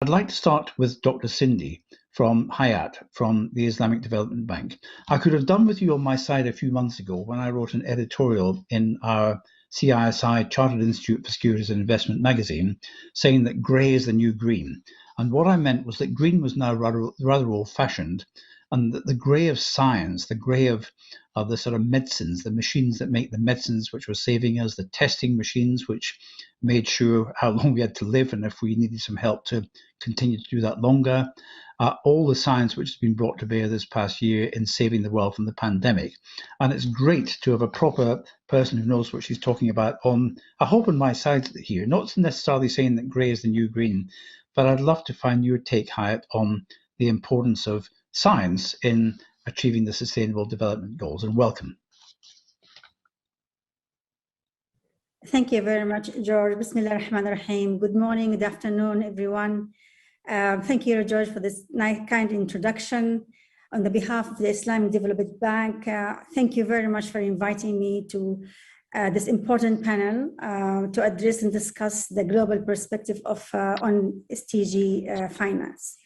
I'd like to start with Dr. Sindi from Hayat, from the Islamic Development Bank. I could have done with you on my side a few months ago when I wrote an editorial in our CISI Chartered Institute for Securities and Investment magazine saying that grey is the new green. And what I meant was that green was now rather old-fashioned, and that the grey of science, the grey of the sort of medicines, the machines that make the medicines which were saving us, the testing machines which made sure how long we had to live and if we needed some help to continue to do that longer, all the science which has been brought to bear this past year in saving the world from the pandemic. And it's great to have a proper person who knows what she's talking about on, I hope on my side here, not necessarily saying that grey is the new green, but I'd love to find your take, Hayat, on the importance of science in achieving the Sustainable Development Goals, and welcome. Thank you very much, George. Bismillah ar-Rahman ar-Rahim. Good morning, good afternoon, everyone. Thank you, George, for this nice, kind introduction. On the behalf of the Islamic Development Bank, thank you very much for inviting me to this important panel to address and discuss the global perspective of on SDG finance.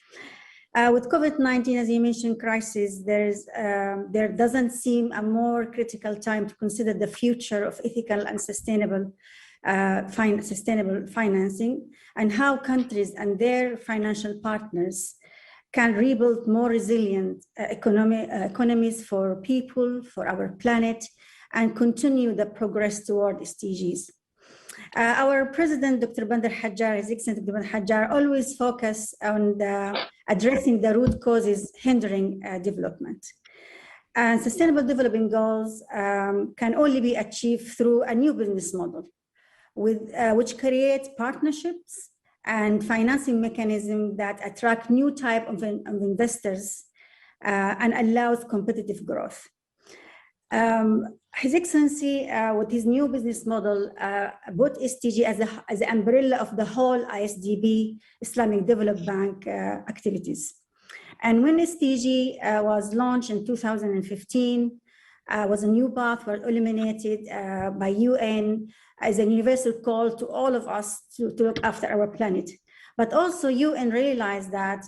With COVID-19, as you mentioned, crisis, there doesn't seem a more critical time to consider the future of ethical and sustainable financing, and how countries and their financial partners can rebuild more resilient economies for people, for our planet, and continue the progress toward SDGs. Our president, Dr. Bandar Hajjar, His Excellency Dr. Bandar Hajjar, always focus on addressing the root causes hindering development. And sustainable development goals can only be achieved through a new business model, which creates partnerships and financing mechanisms that attract new type of investors and allows competitive growth. His Excellency, with his new business model, put SDG as the umbrella of the whole IsDB, Islamic Development Bank activities. And when SDG was launched in 2015, was a new path was illuminated by UN as a universal call to all of us to look after our planet. But also UN realized that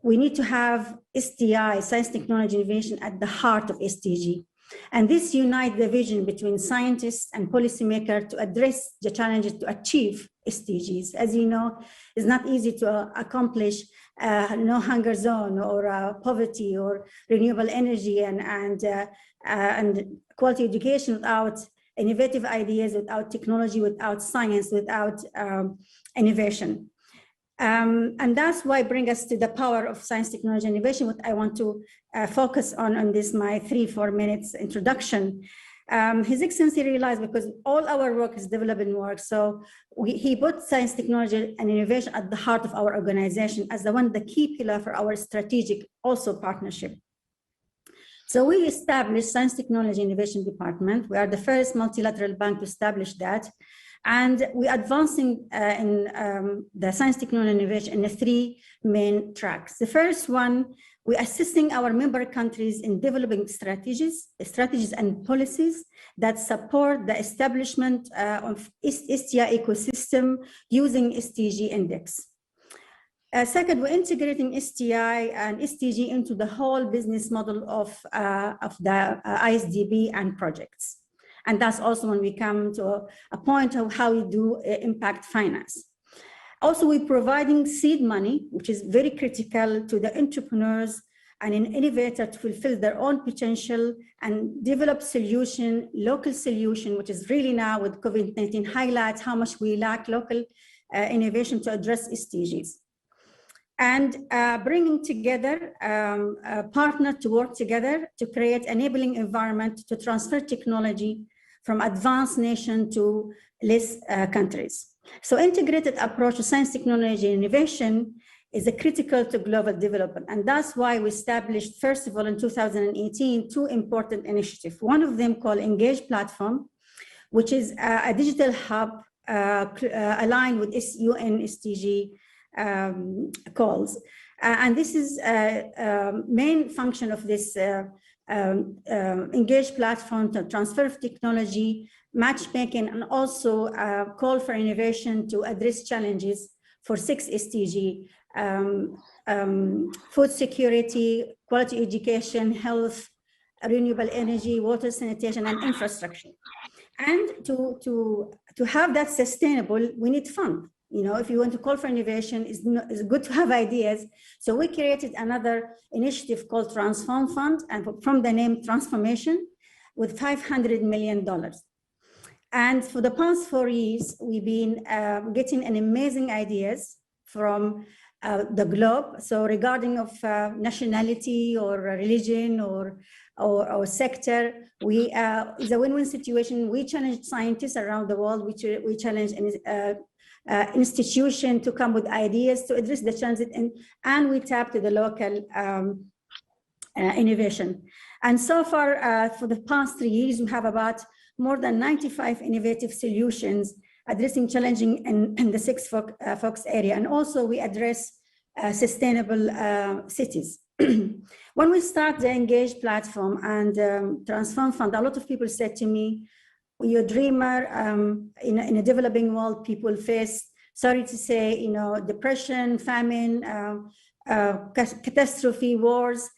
we need to have STI, science, technology, innovation, at the heart of SDG. And this unites the vision between scientists and policymakers to address the challenges to achieve SDGs. As you know, it's not easy to accomplish no hunger zone or poverty or renewable energy and quality education without innovative ideas, without technology, without science, without innovation. And that's why bring us to the power of science, technology, and innovation, what I want to focus on this, my 3-4 minutes introduction. His Excellency realized, because all our work is development work, so he put science, technology, and innovation at the heart of our organization as the key pillar for our strategic also partnership. So we established Science, Technology, Innovation Department. We are the first multilateral bank to establish that. And we're advancing in the science, technology, and innovation in the 3 main tracks. The first one, we're assisting our member countries in developing strategies and policies that support the establishment of STI ecosystem using SDG index. Second, we're integrating STI and SDG into the whole business model of the ISDB and projects. And that's also when we come to a point of how we do impact finance. Also, we're providing seed money, which is very critical to the entrepreneurs and an innovator to fulfill their own potential and develop solution, local solution, which is really now with COVID-19 highlights how much we lack local innovation to address SDGs. And bringing together a partner to work together to create enabling environment to transfer technology from advanced nation to less countries. So integrated approach to science, technology, and innovation is a critical to global development. And that's why we established, first of all, in 2018, 2 important initiatives. One of them called Engage Platform, which is a digital hub aligned with UN SDG calls. And this is main function of this Engage Platform to transfer of technology, matchmaking, and also call for innovation to address challenges for 6 SDG, food security, quality education, health, renewable energy, water, sanitation, and infrastructure. And to have that sustainable, we need fund. You know, if you want to call for innovation, it's good to have ideas. So we created another initiative called Transform Fund, and from the name Transformation, with $500 million. And for the past 4 years, we've been getting an amazing ideas from the globe. So regarding of nationality or religion or sector, it's a win-win situation. We challenge scientists around the world. We challenge institution to come with ideas to address the challenges, and we tap to the local innovation. And so far, for the past 3 years, we have about more than 95 innovative solutions addressing challenging in the 6 focus area. And also we address sustainable cities. When we start the Engage platform and Transform Fund, a lot of people said to me, you're a dreamer. In a developing world, people face, sorry to say, you know, depression, famine, catastrophe, wars.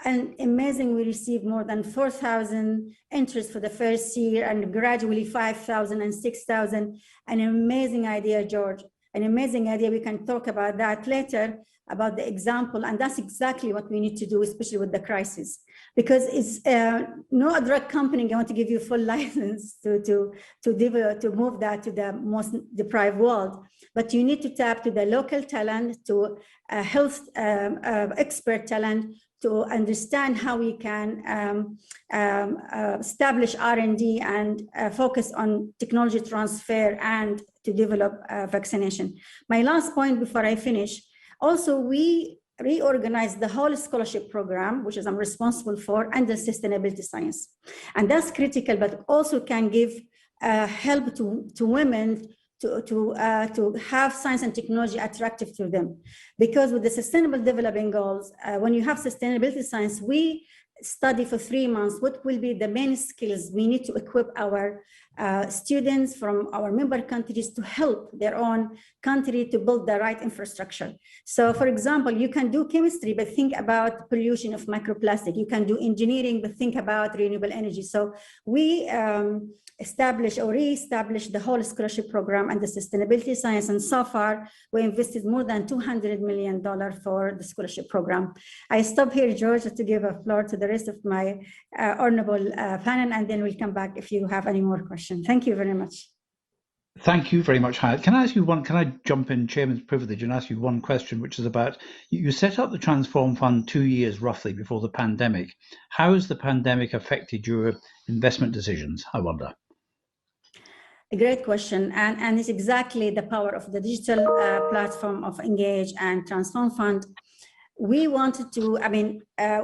And amazing, we received more than 4,000 entries for the first year, and gradually 5,000 and 6,000. An amazing idea, George. An amazing idea. We can talk about that later, about the example. And that's exactly what we need to do, especially with the crisis. Because it's no drug company going to give you full license to move that to the most deprived world. But you need to tap to the local talent, to health expert talent, to understand how we can establish R&D and focus on technology transfer and to develop vaccination. My last point before I finish, also we reorganized the whole scholarship program, which is I'm responsible for, under sustainability science. And that's critical, but also can give help to women to have science and technology attractive to them. Because with the Sustainable Development Goals, when you have sustainability science, we study for 3 months what will be the main skills we need to equip our students from our member countries to help their own country to build the right infrastructure. So for example, you can do chemistry, but think about pollution of microplastic. You can do engineering, but think about renewable energy. So we establish or re-establish the whole scholarship program and the sustainability science. And so far, we invested more than $200 million for the scholarship program. I stop here, George, to give a floor to the rest of my honorable panel, and then we'll come back if you have any more questions. Thank you very much. Thank you very much, Hayat. Can I ask you can I jump in chairman's privilege and ask you one question, which is about, you set up the Transform Fund 2 years roughly before the pandemic. How has the pandemic affected your investment decisions, I wonder? A great question, and it's exactly the power of the digital platform of Engage and Transform Fund. We wanted to,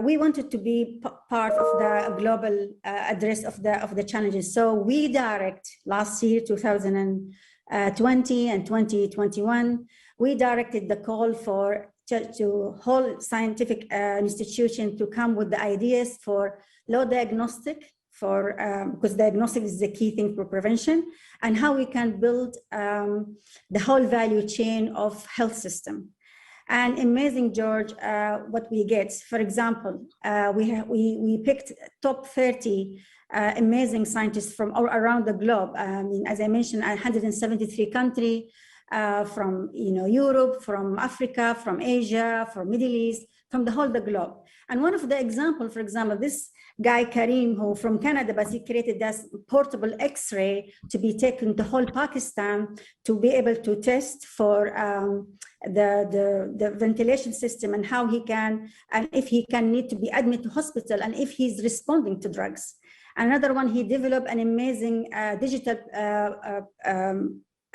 we wanted to be part of the global address of the challenges. So we direct last year, 2020 and 2021, we directed the call to whole scientific institution to come with the ideas for low diagnostic, because diagnostic is the key thing for prevention, and how we can build the whole value chain of health system. And amazing, George, what we get. For example, we picked top 30 amazing scientists from all around the globe. As I mentioned, 173 countries, from Europe, from Africa, from Asia, from Middle East, from the whole the globe. And one of the examples, for example, this guy Karim, who from Canada, but he created this portable X-ray to be taken to whole Pakistan to be able to test for the ventilation system and how he can, and if he can need to be admitted to hospital and if he's responding to drugs. Another one, he developed an amazing digital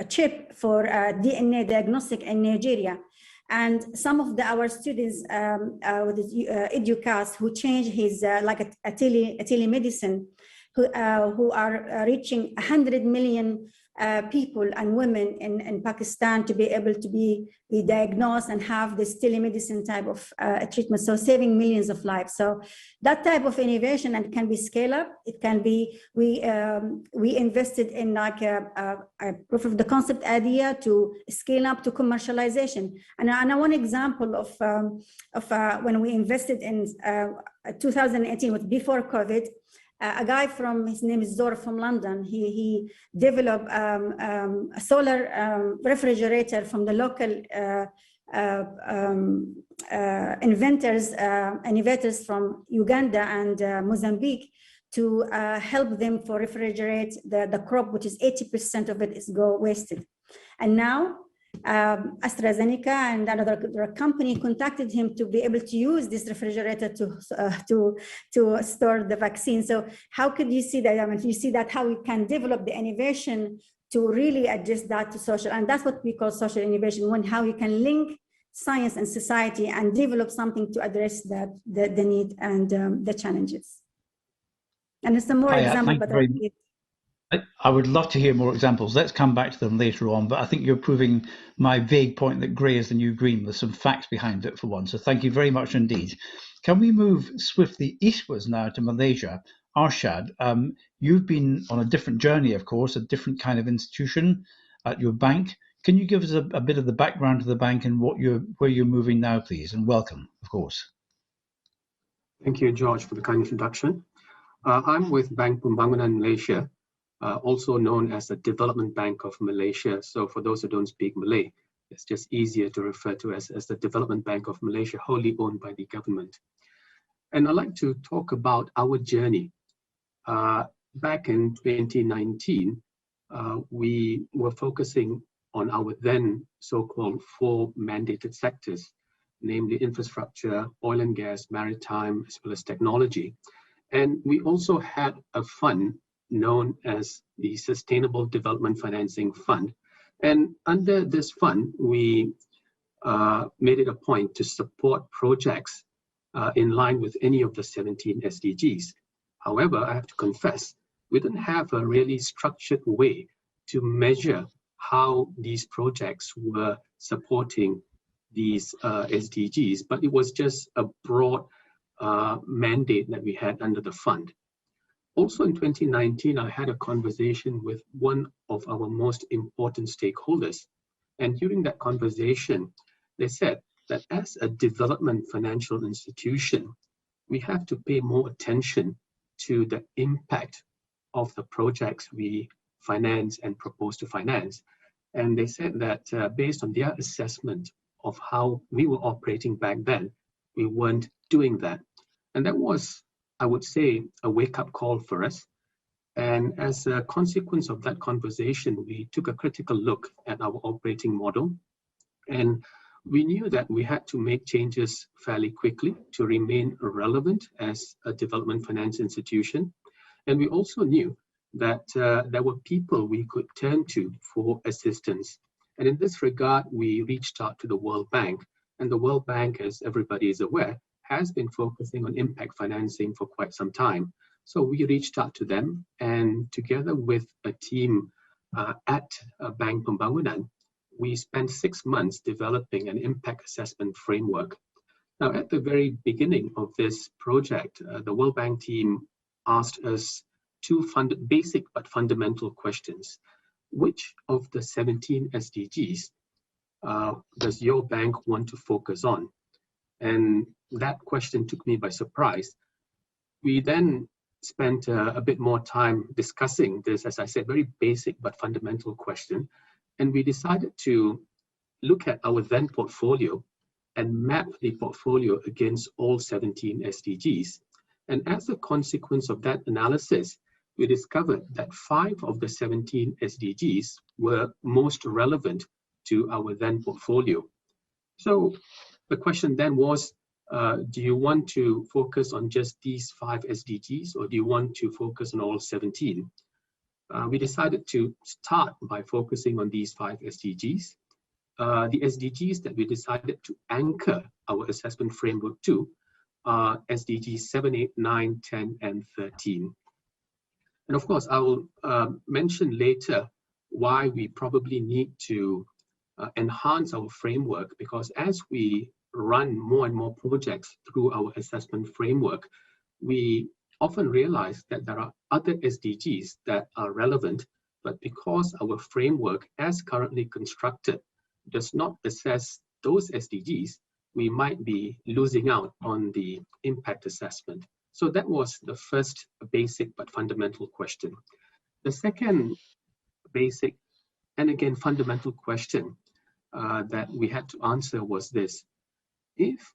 chip for DNA diagnostic in Nigeria. And some of our students with EduCast who changed his like a telemedicine, who are reaching 100 million people and women in Pakistan to be able to be diagnosed and have this telemedicine type of treatment, so saving millions of lives. So that type of innovation, and it can be scale up. It can be, we invested in like a proof of the concept idea to scale up to commercialization. And one example of when we invested in 2018, was before COVID. A guy his name is Zor from London, he developed a solar refrigerator from the local innovators from Uganda and Mozambique to help them for refrigerate the crop, which is 80% of it is wasted. And now AstraZeneca and another company contacted him to be able to use this refrigerator to store the vaccine. So how could you see that? I mean, you see that how we can develop the innovation to really adjust that to social, and that's what we call social innovation. How we can link science and society and develop something to address the need and the challenges. And it's a more example, but I would love to hear more examples. Let's come back to them later on, but I think you're proving my vague point that grey is the new green with some facts behind it for one. So thank you very much indeed. Can we move swiftly eastwards now to Malaysia? Arshad, you've been on a different journey, of course, a different kind of institution at your bank. Can you give us a bit of the background to the bank and where you're moving now, please? And welcome, of course. Thank you, George, for the kind introduction. I'm with Bank Pembangunan Malaysia, also known as the Development Bank of Malaysia. So for those who don't speak Malay, it's just easier to refer to as the Development Bank of Malaysia, wholly owned by the government. And I'd like to talk about our journey. Back in 2019, we were focusing on our then so-called 4 mandated sectors, namely infrastructure, oil and gas, maritime, as well as technology. And we also had a fund known as the Sustainable Development Financing Fund. And under this fund, we made it a point to support projects in line with any of the 17 SDGs. However, I have to confess, we didn't have a really structured way to measure how these projects were supporting these SDGs, but it was just a broad mandate that we had under the fund. Also in 2019, I had a conversation with one of our most important stakeholders. And during that conversation, they said that as a development financial institution, we have to pay more attention to the impact of the projects we finance and propose to finance. And they said that based on their assessment of how we were operating back then, we weren't doing that. And that was, I would say, a wake-up call for us. And as a consequence of that conversation, we took a critical look at our operating model. And we knew that we had to make changes fairly quickly to remain relevant as a development finance institution. And we also knew that there were people we could turn to for assistance. And in this regard, we reached out to the World Bank. And the World Bank, as everybody is aware, has been focusing on impact financing for quite some time. So we reached out to them, and together with a team at Bank Pembangunan, we spent 6 months developing an impact assessment framework. Now, at the very beginning of this project, the World Bank team asked us 2 basic but fundamental questions. Which of the 17 SDGs does your bank want to focus on? And that question took me by surprise. We then spent a bit more time discussing this, as I said, very basic but fundamental question. And we decided to look at our then portfolio and map the portfolio against all 17 SDGs. And as a consequence of that analysis, we discovered that 5 of the 17 SDGs were most relevant to our then portfolio. So the question then was, do you want to focus on just these 5 SDGs, or do you want to focus on all 17? We decided to start by focusing on these 5 SDGs. The SDGs that we decided to anchor our assessment framework to are SDGs 7, 8, 9, 10, and 13. And of course, I will mention later why we probably need to enhance our framework, because as we run more and more projects through our assessment framework, we often realize that there are other SDGs that are relevant, but because our framework as currently constructed does not assess those SDGs, we might be losing out on the impact assessment. So that was the first basic but fundamental question. The second basic and again fundamental question that we had to answer was this: if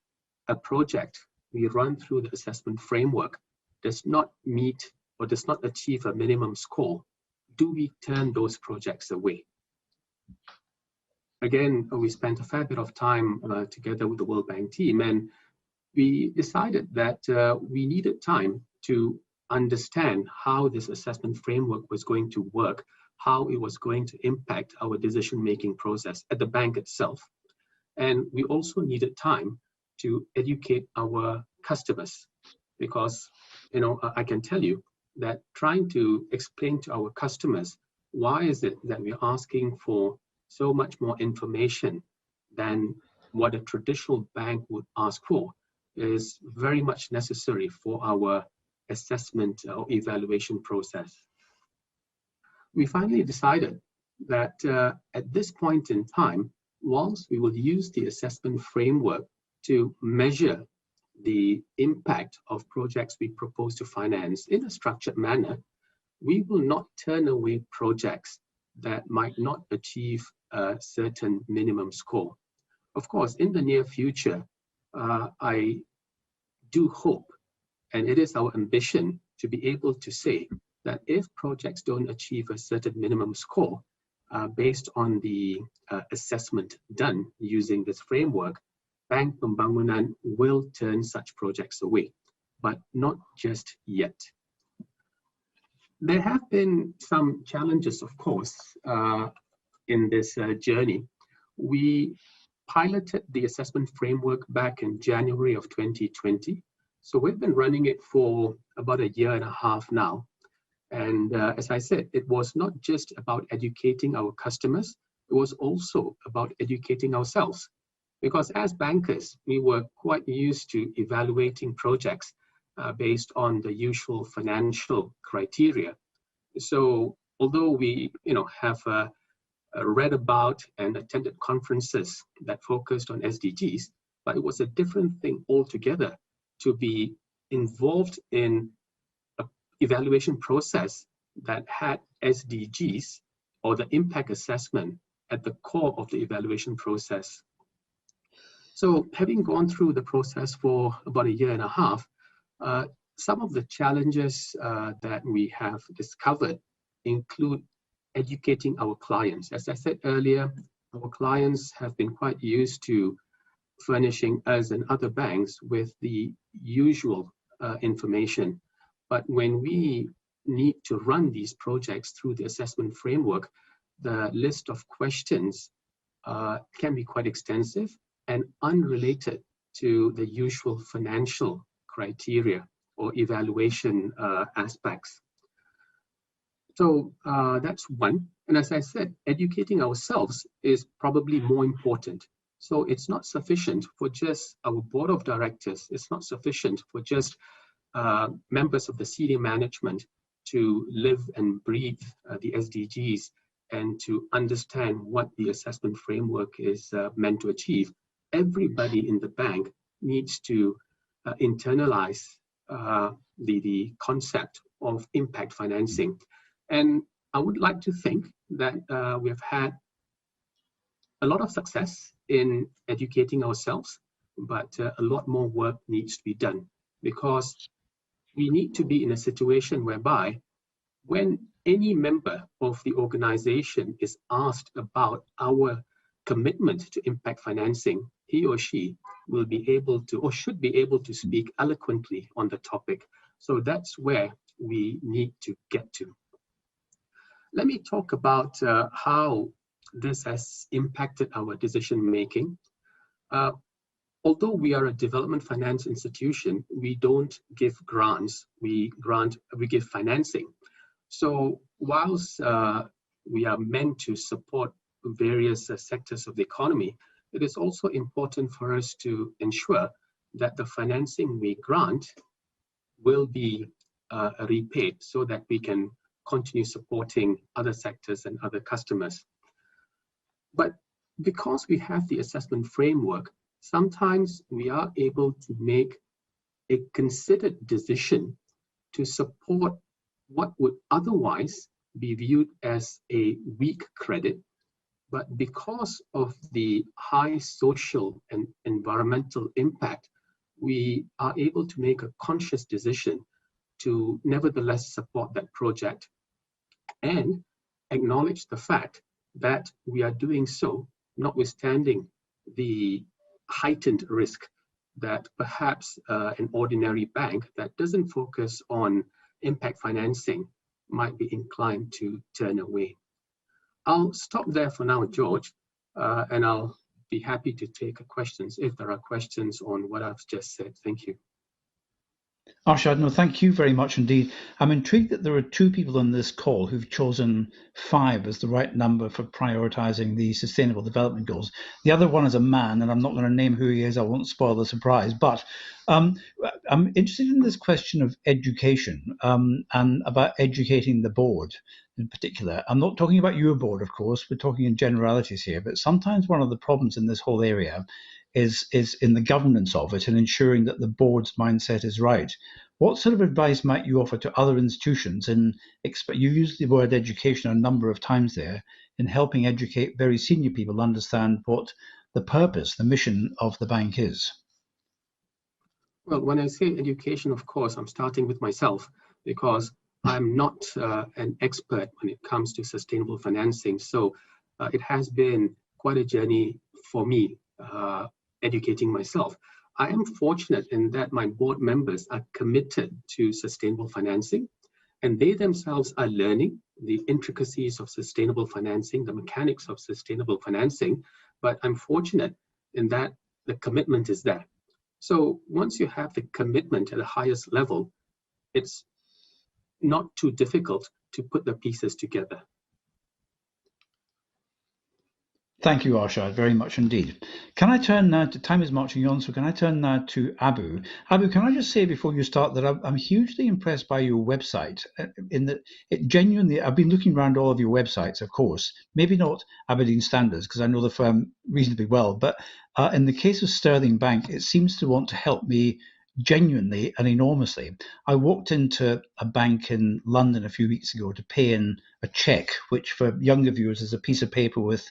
a project we run through the assessment framework does not meet or does not achieve a minimum score, do we turn those projects away? Again, we spent a fair bit of time together with the World Bank team, and we decided that we needed time to understand how this assessment framework was going to work, how it was going to impact our decision-making process at the bank itself. And we also needed time to educate our customers, because I can tell you that trying to explain to our customers why is it that we're asking for so much more information than what a traditional bank would ask for is very much necessary for our assessment or evaluation process. We finally decided that at this point in time, whilst we will use the assessment framework to measure the impact of projects we propose to finance in a structured manner, we will not turn away projects that might not achieve a certain minimum score. Of course, in the near future, I do hope, and it is our ambition, to be able to say that if projects don't achieve a certain minimum score, based on the assessment done using this framework, Bank Pembangunan will turn such projects away, but not just yet. There have been some challenges, of course, in this journey. We piloted the assessment framework back in January of 2020. So we've been running it for about a year and a half now. And as I said, it was not just about educating our customers, it was also about educating ourselves. Because as bankers, we were quite used to evaluating projects based on the usual financial criteria. So although we have read about and attended conferences that focused on SDGs, but it was a different thing altogether to be involved in an evaluation process that had SDGs or the impact assessment at the core of the evaluation process. So having gone through the process for about a year and a half, some of the challenges that we have discovered include educating our clients. As I said earlier, our clients have been quite used to furnishing us and other banks with the usual information. But when we need to run these projects through the assessment framework, the list of questions can be quite extensive and unrelated to the usual financial criteria or evaluation aspects. So that's one. And as I said, educating ourselves is probably more important. So it's not sufficient for just our board of directors. It's not sufficient for just members of the senior management to live and breathe the SDGs and to understand what the assessment framework is meant to achieve. Everybody in the bank needs to internalize the concept of impact financing. And I would like to think that we have had a lot of success in educating ourselves, but a lot more work needs to be done, because we need to be in a situation whereby when any member of the organization is asked about our commitment to impact financing, he or she will be able to or should be able to speak eloquently on the topic. So that's where we need to get to. Let me talk about how this has impacted our decision making. Although we are a development finance institution, we don't give grants, we give financing. So whilst we are meant to support various sectors of the economy, it is also important for us to ensure that the financing we grant will be repaid so that we can continue supporting other sectors and other customers. But because we have the assessment framework, sometimes we are able to make a considered decision to support what would otherwise be viewed as a weak credit. But because of the high social and environmental impact, we are able to make a conscious decision to nevertheless support that project and acknowledge the fact that we are doing so notwithstanding the heightened risk that perhaps an ordinary bank that doesn't focus on impact financing might be inclined to turn away. I'll stop there for now, George, and I'll be happy to take questions if there are questions on what I've just said. Thank you. Arshad, no, thank you very much indeed. I'm intrigued that there are two people on this call who've chosen 5 as the right number for prioritizing the Sustainable Development Goals. The other one is a man, and I'm not going to name who he is. I won't spoil the surprise. But I'm interested in this question of education and about educating the board in particular. I'm not talking about your board, of course. We're talking in generalities here. But sometimes one of the problems in this whole area is in the governance of it and ensuring that the board's mindset is right. What sort of advice might you offer to other institutions you used the word education a number of times there, in helping educate very senior people understand what the purpose, the mission of the bank is? Well, when I say education, of course, I'm starting with myself because I'm not an expert when it comes to sustainable financing. So it has been quite a journey for me educating myself. I am fortunate in that my board members are committed to sustainable financing, and they themselves are learning the intricacies of sustainable financing, the mechanics of sustainable financing. But I'm fortunate in that the commitment is there. So once you have the commitment at the highest level, it's not too difficult to put the pieces together. Thank you, Arshad, very much indeed. Can I turn now to, time is marching on, so can I turn now to Abu? Abu, can I just say before you start that I'm hugely impressed by your website, in that it genuinely, I've been looking around all of your websites, of course, maybe not Aberdeen standards, because I know the firm reasonably well, but in the case of Sterling Bank, it seems to want to help me genuinely and enormously. I walked into a bank in London a few weeks ago to pay in a cheque, which for younger viewers is a piece of paper with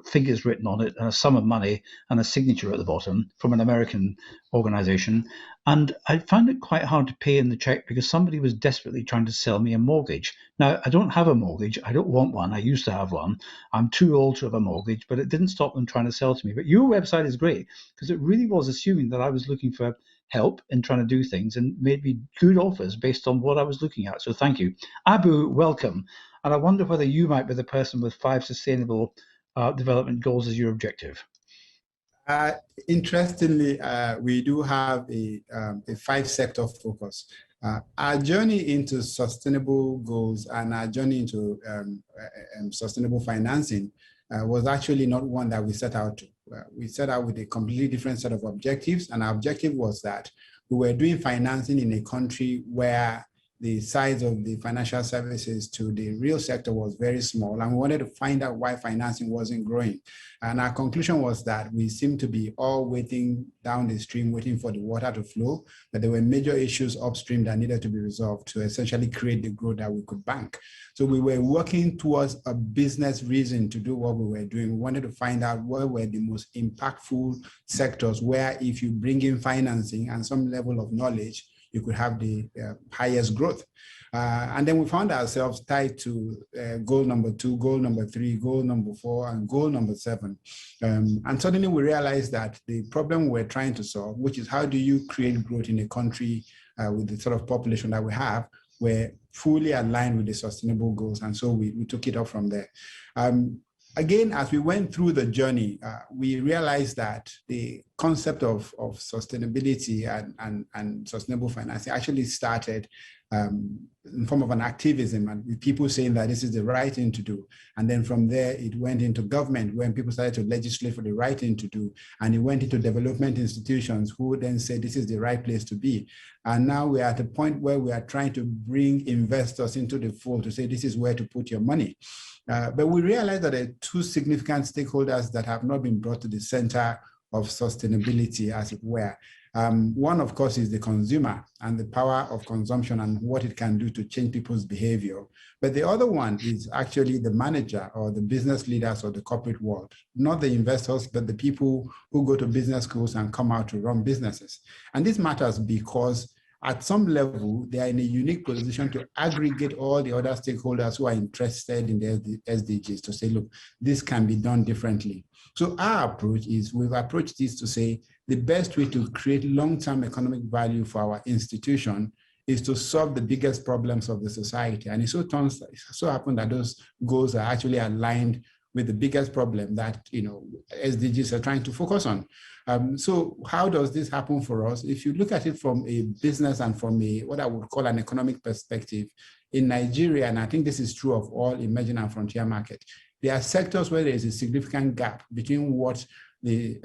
figures written on it and a sum of money and a signature at the bottom from an American organization. And I found it quite hard to pay in the cheque because somebody was desperately trying to sell me a mortgage. Now, I don't have a mortgage. I don't want one. I used to have one. I'm too old to have a mortgage, but it didn't stop them trying to sell to me. But your website is great because it really was assuming that I was looking for help in trying to do things and made me good offers based on what I was looking at. So thank you. Abu, welcome. And I wonder whether you might be the person with 5 sustainable development goals as your objective. Interestingly, we do have a 5-sector focus. Our journey into sustainable goals and our journey into sustainable financing was actually not one that we set out to. We set out with a completely different set of objectives, and our objective was that we were doing financing in a country where the size of the financial services to the real sector was very small, and we wanted to find out why financing wasn't growing. And our conclusion was that we seemed to be all waiting down the stream, waiting for the water to flow, that there were major issues upstream that needed to be resolved to essentially create the growth that we could bank. So we were working towards a business reason to do what we were doing. We wanted to find out what were the most impactful sectors where if you bring in financing and some level of knowledge, you could have the highest growth. And then we found ourselves tied to goal number 2, goal number 3, goal number 4, and goal number 7. And suddenly we realized that the problem we're trying to solve, which is how do you create growth in a country with the sort of population that we have, were fully aligned with the sustainable goals. And so we took it up from there. Again, as we went through the journey, we realized that the concept of sustainability and sustainable financing actually started in form of an activism, and with people saying that this is the right thing to do. And then from there, it went into government when people started to legislate for the right thing to do. And it went into development institutions who then said this is the right place to be. And now we're at a point where we are trying to bring investors into the fold to say this is where to put your money. But we realize that there are two significant stakeholders that have not been brought to the center of sustainability, as it were. One, of course, is the consumer and the power of consumption and what it can do to change people's behavior. But the other one is actually the manager or the business leaders or the corporate world, not the investors, but the people who go to business schools and come out to run businesses. And this matters because at some level, they are in a unique position to aggregate all the other stakeholders who are interested in the SDGs to say, look, this can be done differently. So our approach is we've approached this to say the best way to create long-term economic value for our institution is to solve the biggest problems of the society. And it so happened that those goals are actually aligned with the biggest problem that SDGs are trying to focus on. So how does this happen for us? If you look at it from a business and from a what I would call an economic perspective, in Nigeria, and I think this is true of all emerging and frontier markets, there are sectors where there is a significant gap between what the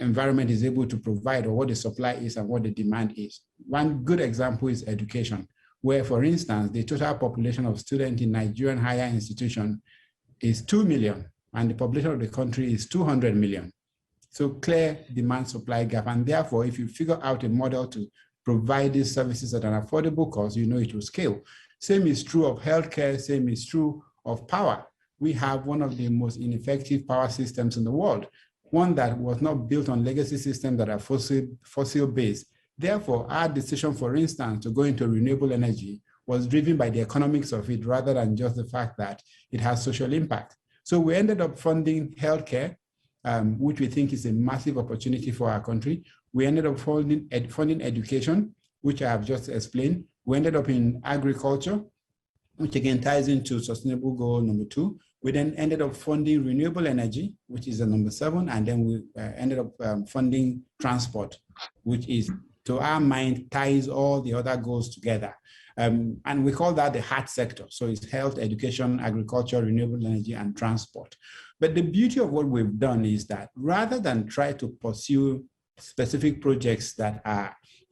environment is able to provide or what the supply is and what the demand is. One good example is education, where, for instance, the total population of students in Nigerian higher institutions is 2 million, and the population of the country is 200 million. So clear demand-supply gap, and therefore, if you figure out a model to provide these services at an affordable cost, it will scale. Same is true of healthcare, same is true of power. We have one of the most ineffective power systems in the world, one that was not built on legacy systems that are fossil-based. Therefore, our decision, for instance, to go into renewable energy was driven by the economics of it rather than just the fact that it has social impact. So we ended up funding healthcare, which we think is a massive opportunity for our country. We ended up funding education, which I have just explained. We ended up in agriculture, which again ties into sustainable goal number 2. We then ended up funding renewable energy, which is the number 7, and then we ended up funding transport, which is, to our mind, ties all the other goals together. And we call that the heart sector. So it's health, education, agriculture, renewable energy, and transport. But the beauty of what we've done is that rather than try to pursue specific projects that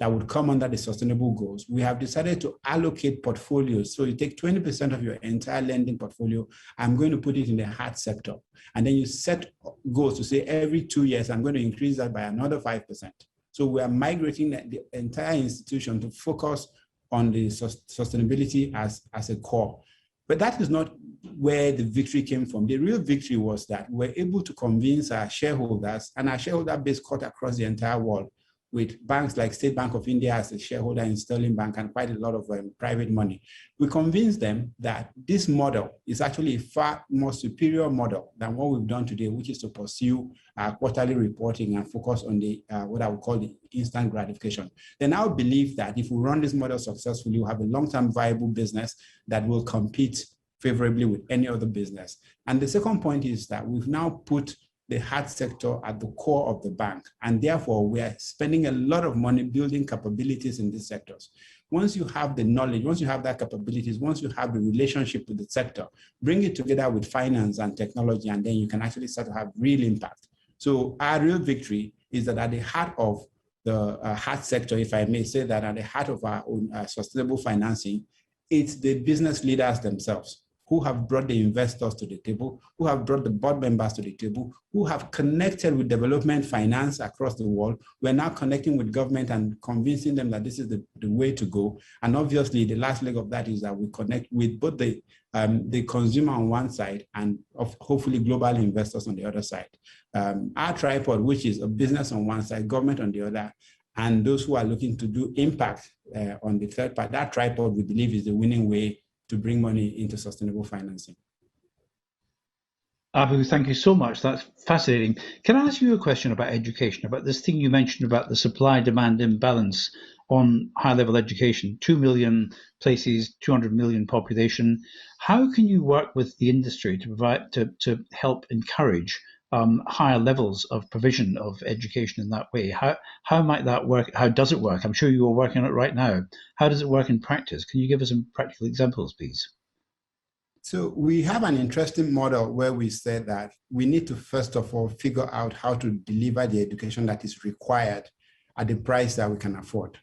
would come under the sustainable goals, we have decided to allocate portfolios. So you take 20% of your entire lending portfolio, I'm going to put it in the heart sector. And then you set goals to say every 2 years, I'm going to increase that by another 5%. So we are migrating the entire institution to focus on the sustainability as a core. But that is not where the victory came from. The real victory was that we're able to convince our shareholders, and our shareholder base cut across the entire world, with banks like State Bank of India as a shareholder in Sterling Bank and quite a lot of private money. We convinced them that this model is actually a far more superior model than what we've done today, which is to pursue quarterly reporting and focus on the what I would call the instant gratification. They now believe that if we run this model successfully, we'll have a long-term viable business that will compete favorably with any other business. And the second point is that we've now put the heart sector at the core of the bank. And therefore, we are spending a lot of money building capabilities in these sectors. Once you have the knowledge, once you have that capabilities, once you have the relationship with the sector, bring it together with finance and technology, and then you can actually start to have real impact. So our real victory is that at the heart of the heart sector, if I may say that, at the heart of our own sustainable financing, it's the business leaders themselves who have brought the investors to the table, who have brought the board members to the table, who have connected with development finance across the world. We're now connecting with government and convincing them that this is the way to go. And obviously, the last leg of that is that we connect with both the consumer on one side and hopefully global investors on the other side. Our tripod, which is a business on one side, government on the other, and those who are looking to do impact on the third part, that tripod, we believe, is the winning way to bring money into sustainable financing. Abu, thank you so much. That's fascinating. Can I ask you a question about education, about this thing you mentioned about the supply-demand imbalance on high-level education? 2 million places, 200 million population. How can you work with the industry to provide to help encourage higher levels of provision of education in that way. How might that work? How does it work? I'm sure you are working on it right now. How does it work in practice? Can you give us some practical examples, please? So we have an interesting model where we said that we need to first of all figure out how to deliver the education that is required at the price that we can afford,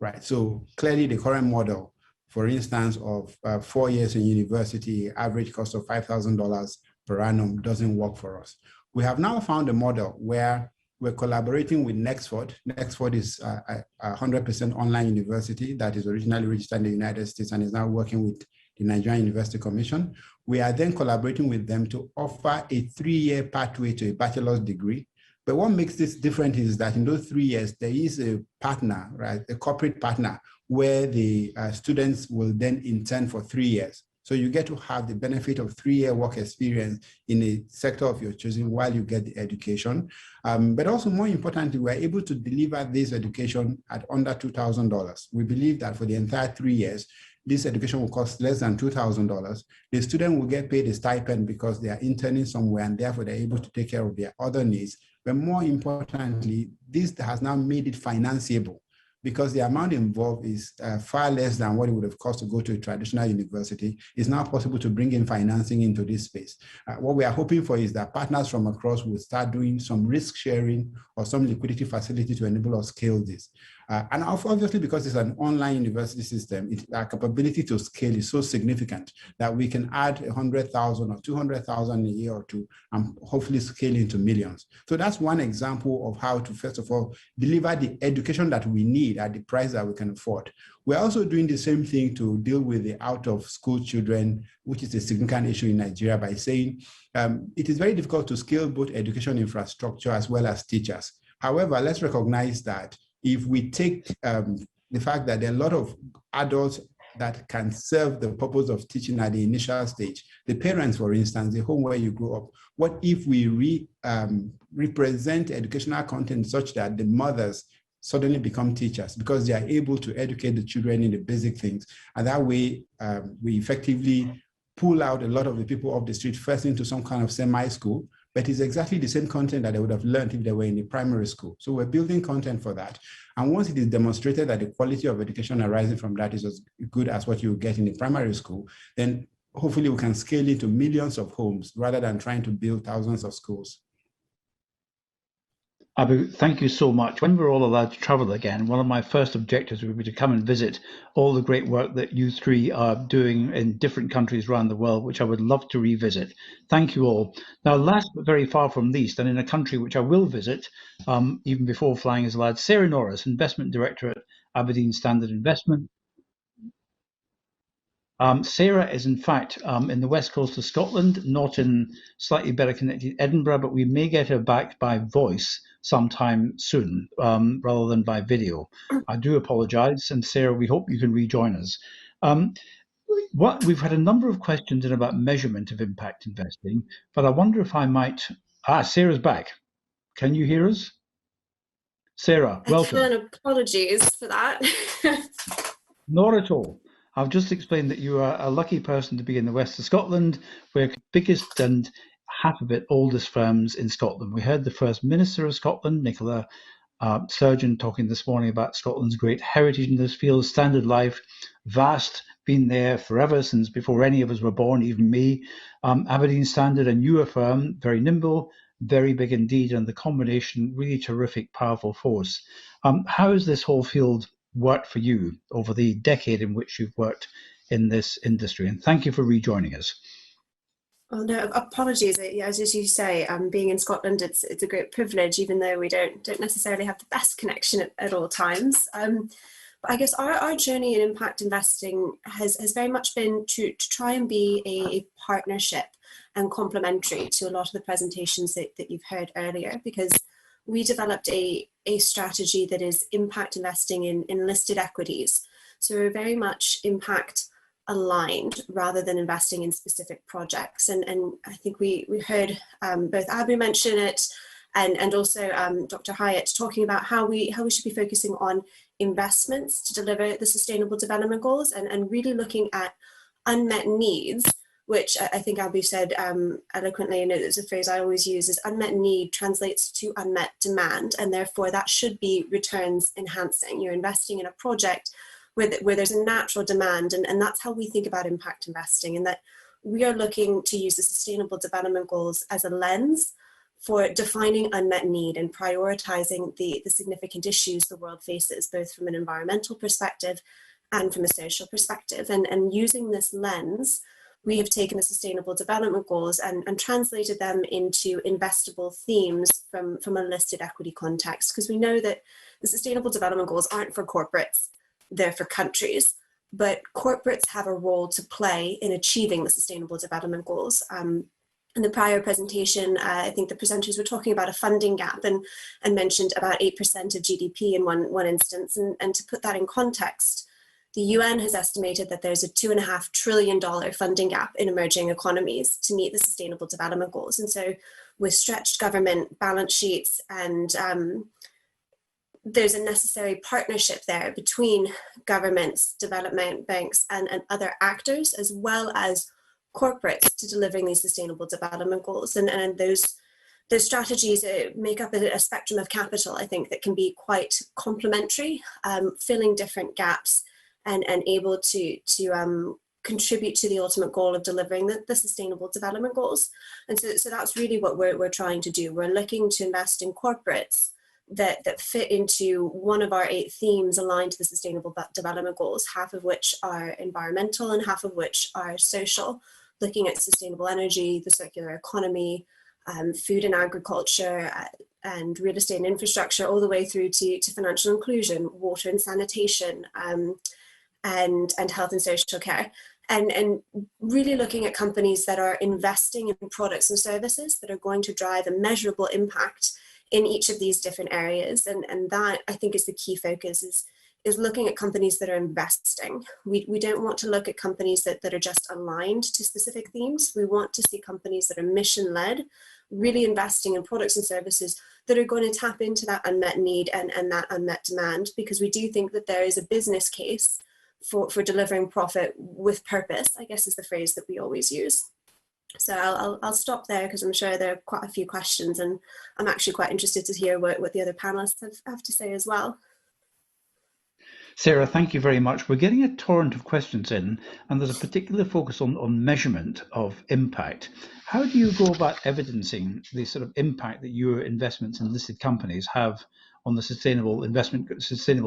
right? So clearly the current model, for instance, of 4 years in university, average cost of $5,000 per annum doesn't work for us. We have now found a model where we're collaborating with Nexford. Nexford is a 100% online university that is originally registered in the United States and is now working with the Nigerian University Commission. We are then collaborating with them to offer a 3-year pathway to a bachelor's degree. But what makes this different is that in those 3 years, there is a partner, right, a corporate partner, where the students will then intern for 3 years. So you get to have the benefit of 3-year work experience in a sector of your choosing while you get the education. But also more importantly, we're able to deliver this education at under $2,000. We believe that for the entire 3 years, this education will cost less than $2,000. The student will get paid a stipend because they are interning somewhere and therefore they're able to take care of their other needs. But more importantly, this has now made it financeable, because the amount involved is far less than what it would have cost to go to a traditional university. It's now possible to bring in financing into this space. What we are hoping for is that partners from across will start doing some risk sharing or some liquidity facility to enable us scale this. And obviously, because it's an online university system, our capability to scale is so significant that we can add 100,000 or 200,000 a year or two and hopefully scale into millions. So that's one example of how to, first of all, deliver the education that we need at the price that we can afford. We're also doing the same thing to deal with the out-of-school children, which is a significant issue in Nigeria, by saying it is very difficult to scale both education infrastructure as well as teachers. However, let's recognize that if we take the fact that there are a lot of adults that can serve the purpose of teaching at the initial stage, the parents, for instance, the home where you grew up, what if we represent educational content such that the mothers suddenly become teachers because they are able to educate the children in the basic things? And that way, we effectively pull out a lot of the people off the street first into some kind of semi-school, but it's exactly the same content that they would have learned if they were in a primary school. So we're building content for that. And once it is demonstrated that the quality of education arising from that is as good as what you get in a primary school, then hopefully we can scale it to millions of homes rather than trying to build thousands of schools. Abu, thank you so much. When we're all allowed to travel again, one of my first objectives would be to come and visit all the great work that you three are doing in different countries around the world, which I would love to revisit. Thank you all. Now, last but very far from least, and in a country which I will visit, even before flying is allowed, Sarah Norrisn, Investment Director at Aberdeen Standard Investment. Sarah is in fact in the west coast of Scotland, not in slightly better connected Edinburgh, but we may get her back by voice sometime soon rather than by video. I do apologise, and Sarah, we hope you can rejoin us. We've had a number of questions in about measurement of impact investing, but I wonder if I might... Sarah's back. Can you hear us? Sarah, welcome. I can, apologies for that. Not at all. I've just explained that you are a lucky person to be in the west of Scotland. We're the biggest and half of it oldest firms in Scotland. We heard the First Minister of Scotland, Nicola Sturgeon, talking this morning about Scotland's great heritage in this field. Standard Life, vast, been there forever, since before any of us were born, even me. Aberdeen Standard, a newer firm, very nimble, very big indeed, and the combination, really terrific, powerful force. How has this whole field worked for you over the decade in which you've worked in this industry? And thank you for rejoining us. Well, no, apologies. As you say, being in Scotland, it's a great privilege, even though we don't necessarily have the best connection at all times. But I guess our journey in impact investing has very much been to try and be a partnership and complementary to a lot of the presentations that you've heard earlier, because we developed a strategy that is impact investing in listed equities. So we're very much impact aligned rather than investing in specific projects. And I think we heard both Abu mention it and also Dr. Hayat talking about how we should be focusing on investments to deliver the Sustainable Development Goals and really looking at unmet needs which I think Abu said eloquently, and it's a phrase I always use, is unmet need translates to unmet demand, and therefore that should be returns enhancing. You're investing in a project where there's a natural demand, and that's how we think about impact investing, and that we are looking to use the Sustainable Development Goals as a lens for defining unmet need and prioritizing the significant issues the world faces, both from an environmental perspective and from a social perspective. And using this lens, we have taken the Sustainable Development Goals and translated them into investable themes from a listed equity context, because we know that the Sustainable Development Goals aren't for corporates, they're for countries. But corporates have a role to play in achieving the Sustainable Development Goals. In the prior presentation, I think the presenters were talking about a funding gap and mentioned about 8% of GDP in one instance. And to put that in context, the UN has estimated that there's a $2.5 trillion funding gap in emerging economies to meet the Sustainable Development Goals. And so with stretched government balance sheets and there's a necessary partnership there between governments, development banks, and other actors, as well as corporates, to delivering these Sustainable Development Goals. And those strategies make up a spectrum of capital, I think, that can be quite complementary, filling different gaps and able to contribute to the ultimate goal of delivering the Sustainable Development Goals. And so that's really what we're trying to do. We're looking to invest in corporates that fit into one of our 8 themes aligned to the Sustainable Development Goals, half of which are environmental and half of which are social, looking at sustainable energy, the circular economy, food and agriculture, and real estate and infrastructure, all the way through to financial inclusion, water and sanitation, and health and social care. And really looking at companies that are investing in products and services that are going to drive a measurable impact in each of these different areas. And that, I think, is the key focus, is looking at companies that are investing. We don't want to look at companies that are just aligned to specific themes. We want to see companies that are mission-led, really investing in products and services that are going to tap into that unmet need and that unmet demand, because we do think that there is a business case for delivering profit with purpose, I guess is the phrase that we always use. So I'll stop there, because I'm sure there are quite a few questions, and I'm actually quite interested to hear what the other panelists have to say as well. Sarah, thank you very much. We're getting a torrent of questions in, and there's a particular focus on measurement of impact. How do you go about evidencing the sort of impact that your investments in listed companies have on the Sustainable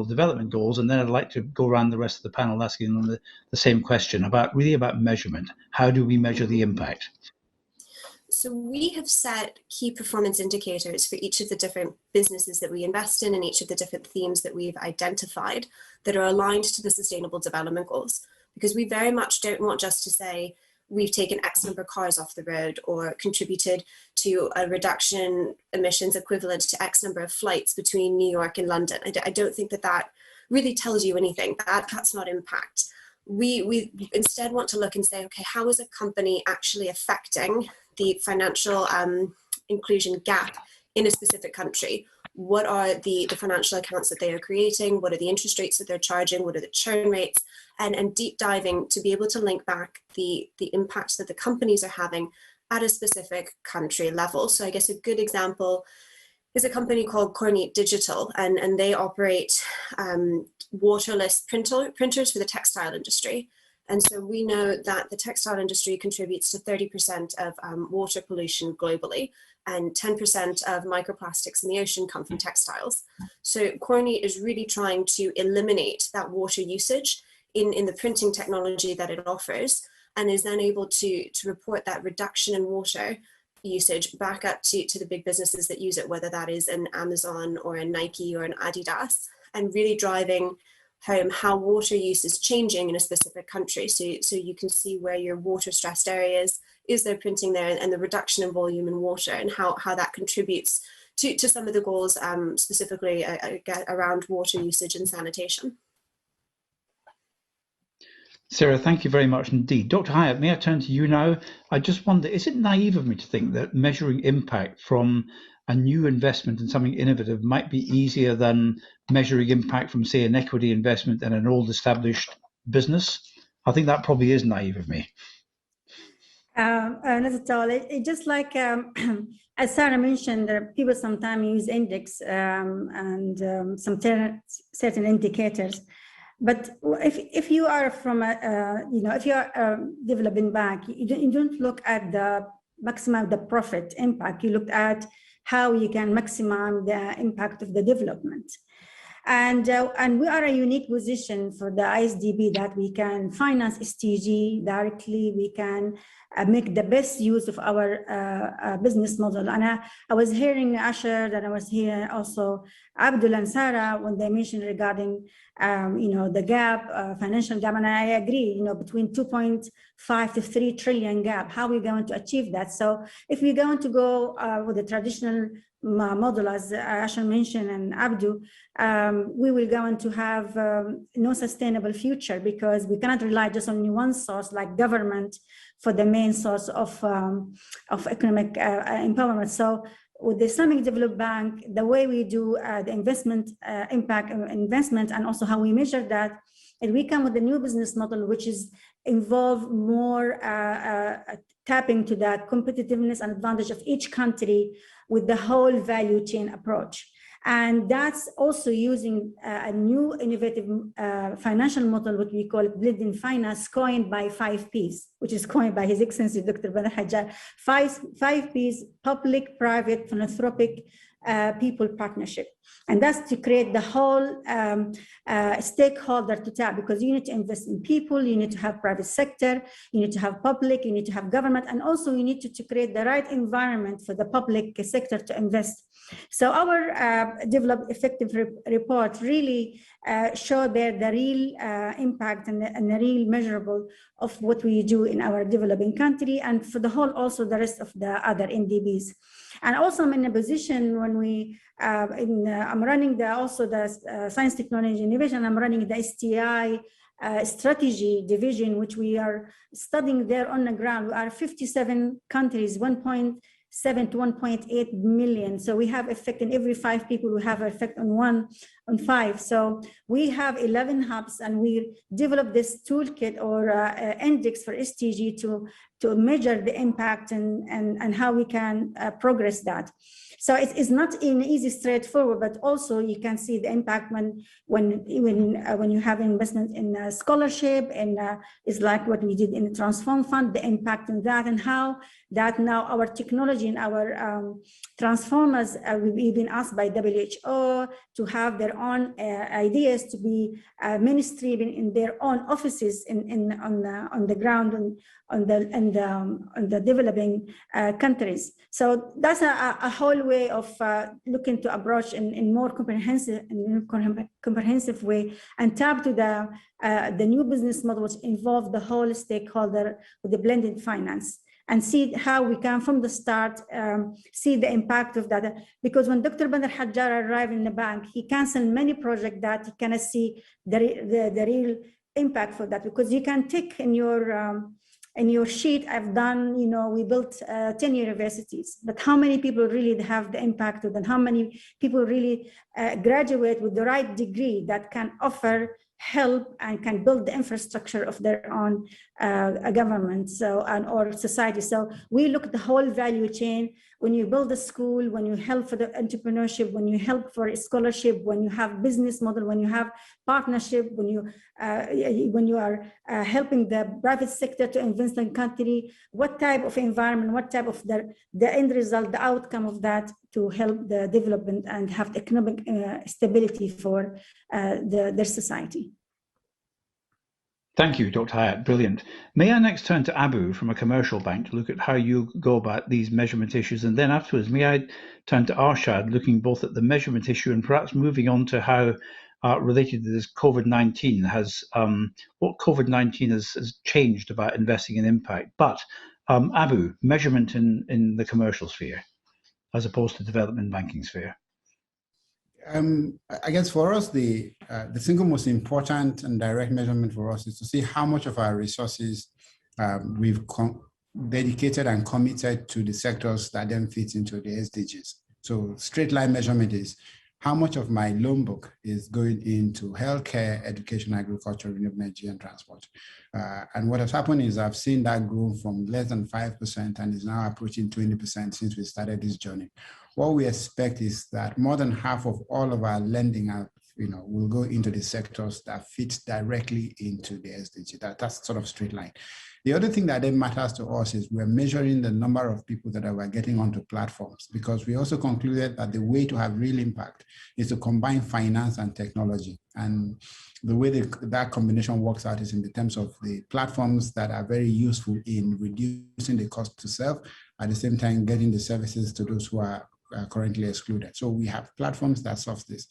Development Goals? And then I'd like to go around the rest of the panel asking them the same question about measurement. How do we measure the impact? So we have set key performance indicators for each of the different businesses that we invest in and each of the different themes that we've identified that are aligned to the Sustainable Development Goals, because we very much don't want just to say we've taken X number of cars off the road or contributed to a reduction emissions equivalent to X number of flights between New York and London. I don't think that really tells you anything. That's not impact. We instead want to look and say, okay, how is a company actually affecting the financial inclusion gap in a specific country? What are the financial accounts that they are creating? What are the interest rates that they're charging? What are the churn rates? And deep diving to be able to link back the impacts that the companies are having at a specific country level. So I guess a good example is a company called Kornit Digital, and they operate waterless printers for the textile industry. And so we know that the textile industry contributes to 30% of water pollution globally, and 10% of microplastics in the ocean come from textiles. So Kornit is really trying to eliminate that water usage in the printing technology that it offers, and is then able to report that reduction in water usage back up to the big businesses that use it, whether that is an Amazon or a Nike or an Adidas, and really driving home how water use is changing in a specific country. So you can see where your water stressed areas, is there printing there, and the reduction in volume in water, and how that contributes to some of the goals, specifically around water usage and sanitation. Sarah, thank you very much indeed. Dr. Hayat, may I turn to you now? I just wonder, is it naive of me to think that measuring impact from a new investment in something innovative might be easier than measuring impact from, say, an equity investment in an old established business? I think that probably is naive of me. Not at all. It just like, as Sarah mentioned, people sometimes use index and some certain indicators. But if you are from if you are a developing bank, you don't look at the maximum the profit impact. You look at how you can maximize the impact of the development. And we are a unique position for the IsDB that we can finance SDG directly. We can make the best use of our business model. And I was hearing Arshad, and I was hearing also Abdul and Sarah when they mentioned regarding the gap, financial gap, and I agree. Between 2.5 to 3 trillion gap. How are we going to achieve that? So if we're going to go with the traditional model, as Arshad mentioned and Abdu, we will going to have no sustainable future, because we cannot rely just on one source like government for the main source of economic empowerment. So with the Islamic Development Bank, the way we do the investment impact investment, and also how we measure that, and we come with a new business model which is involve more tapping to the competitiveness and advantage of each country with the whole value chain approach. And that's also using a new innovative financial model, what we call blended finance, coined by 5 Ps, which is coined by His Excellency Dr. Berhad Hajjar. 5 Ps, public, private, philanthropic, people partnership. And that's to create the whole stakeholder to tap, because you need to invest in people, you need to have private sector, you need to have public, you need to have government, and also you need to create the right environment for the public sector to invest. So our developed effective report really showed there the real impact and the real measurable of what we do in our developing country, and for the whole also the rest of the other NDBs. And also I'm in a position when we, I'm running the science, technology, innovation. I'm running the STI strategy division, which we are studying there on the ground. We are 57 countries, 1.7 to 1.8 million. So we have effect in every 5 people. We have effect on 5. So we have 11 hubs, and we developed this toolkit or index for SDG to measure the impact and how we can progress that. So it's not an easy, straightforward, but also you can see the impact when you have investment in scholarship, and it's like what we did in the Transform Fund, the impact on that, and how that now our technology and our transformers, we've been asked by WHO to have their own ideas to be mainstream in their own offices on the ground and on the developing countries. So that's a whole way of looking to approach in more comprehensive way, and tap to the new business model, which involve the whole stakeholder with the blended finance, and see how we can from the start see the impact of that. Because when Dr. Berhad Hajjar arrived in the bank, he canceled many projects that he cannot see the real impact for that, because you can tick in your sheet, I've done, we built 10 universities, but how many people really have the impact of them? How many people really graduate with the right degree that can offer help and can build the infrastructure of their own government or society? So we look at the whole value chain. When you build a school, when you help for the entrepreneurship, when you help for a scholarship, when you have business model, when you have partnership, when you are helping the private sector to invest in country, what type of environment, what type of the end result, the outcome of that to help the development and have economic stability for their society. Thank you, Dr. Hayat. Brilliant. May I next turn to Abu from a commercial bank to look at how you go about these measurement issues, and then afterwards, may I turn to Arshad, looking both at the measurement issue and perhaps moving on to how, related to this COVID-19, what COVID-19 has changed about investing in impact. But Abu, measurement in the commercial sphere, as opposed to development banking sphere. I guess for us, the single most important and direct measurement for us is to see how much of our resources we've dedicated and committed to the sectors that then fit into the SDGs. So straight line measurement is how much of my loan book is going into healthcare, education, agriculture, renewable energy, and transport. And what has happened is I've seen that grow from less than 5% and is now approaching 20% since we started this journey. What we expect is that more than half of all of our lending will go into the sectors that fit directly into the SDG. That's sort of straight line. The other thing that then matters to us is we're measuring the number of people that we're getting onto platforms, because we also concluded that the way to have real impact is to combine finance and technology. And the way that combination works out is in the terms of the platforms that are very useful in reducing the cost to serve, at the same time getting the services to those who are currently excluded. So we have platforms that solve this.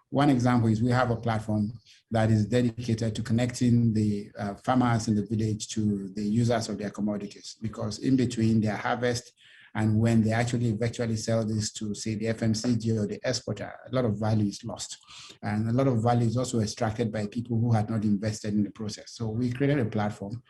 One example is we have a platform that is dedicated to connecting the farmers in the village to the users of their commodities, because in between their harvest and when they actually eventually sell this to, say, the FMCG or the exporter, a lot of value is lost. And a lot of value is also extracted by people who had not invested in the process. So we created a platform.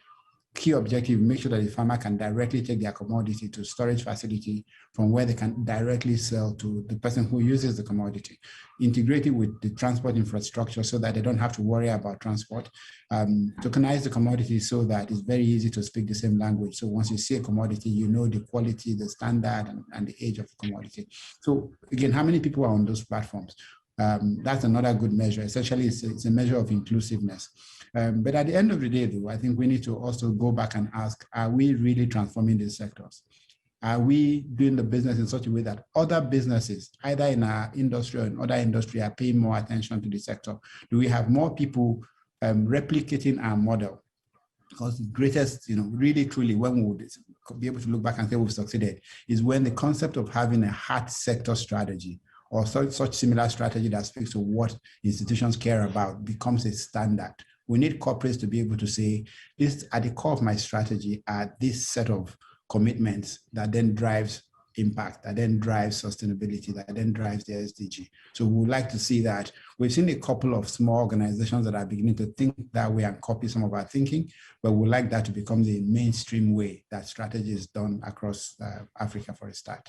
Key objective, make sure that the farmer can directly take their commodity to storage facility from where they can directly sell to the person who uses the commodity. Integrate it with the transport infrastructure so that they don't have to worry about transport. Tokenize the commodity so that it's very easy to speak the same language. So once you see a commodity, you know the quality, the standard, and the age of the commodity. So again, how many people are on those platforms? That's another good measure. Essentially, it's a measure of inclusiveness. But at the end of the day, though, I think we need to also go back and ask, are we really transforming these sectors? Are we doing the business in such a way that other businesses, either in our industry or in other industry, are paying more attention to the sector? Do we have more people replicating our model? Because the greatest, really, truly, when we would be able to look back and say we've succeeded, is when the concept of having a hard sector strategy or such similar strategy that speaks to what institutions care about becomes a standard. We need corporates to be able to say, this at the core of my strategy are this set of commitments that then drives impact, that then drives sustainability, that then drives the SDG. So we would like to see that. We've seen a couple of small organizations that are beginning to think that way and copy some of our thinking, but we'd like that to become the mainstream way that strategy is done across Africa for a start.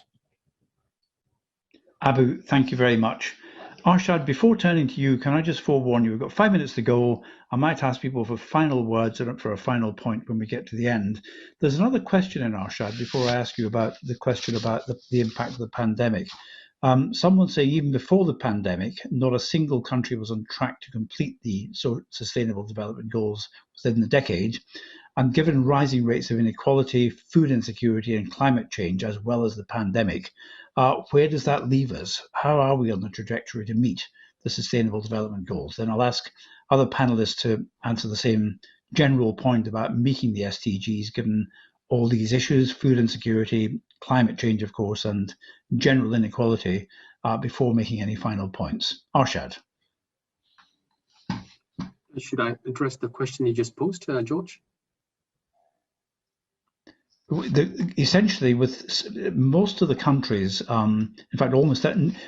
Abu, thank you very much. Arshad, before turning to you, can I just forewarn you, we've got 5 minutes to go. I might ask people for final words and for a final point when we get to the end. There's another question in Arshad before I ask you about the question about the impact of the pandemic. Someone saying even before the pandemic, not a single country was on track to complete the Sustainable Development Goals within the decade. And given rising rates of inequality, food insecurity, and climate change, as well as the pandemic, where does that leave us? How are we on the trajectory to meet the Sustainable Development Goals? Then I'll ask other panelists to answer the same general point about meeting the SDGs, given all these issues, food insecurity, climate change, of course, and general inequality, before making any final points. Arshad. Should I address the question you just posed, George? Essentially, with most of the countries, in fact,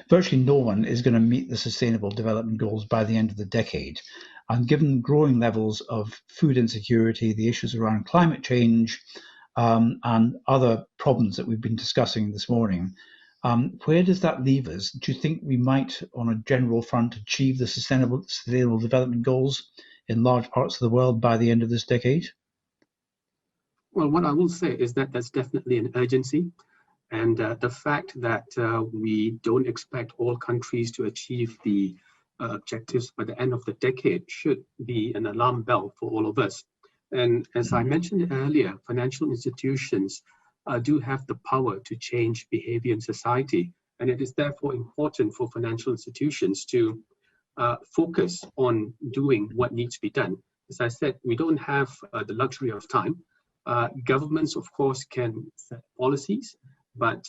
virtually no one is going to meet the Sustainable Development Goals by the end of the decade. And given growing levels of food insecurity, the issues around climate change, and other problems that we've been discussing this morning, where does that leave us? Do you think we might, on a general front, achieve the Sustainable Development Goals in large parts of the world by the end of this decade? Well, what I will say is that there's definitely an urgency, and the fact that we don't expect all countries to achieve the objectives by the end of the decade should be an alarm bell for all of us. And as I mentioned earlier, financial institutions do have the power to change behavior in society, and it is therefore important for financial institutions to focus on doing what needs to be done. As I said, we don't have the luxury of time. Governments, of course, can set policies, but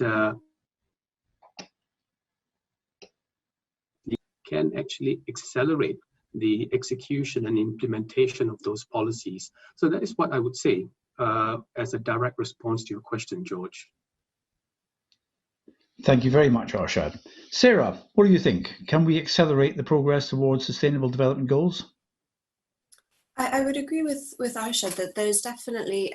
can actually accelerate the execution and implementation of those policies. So that is what I would say as a direct response to your question, George. Thank you very much, Arshad. Sarah, what do you think? Can we accelerate the progress towards Sustainable Development Goals? I would agree with Arshad that there's definitely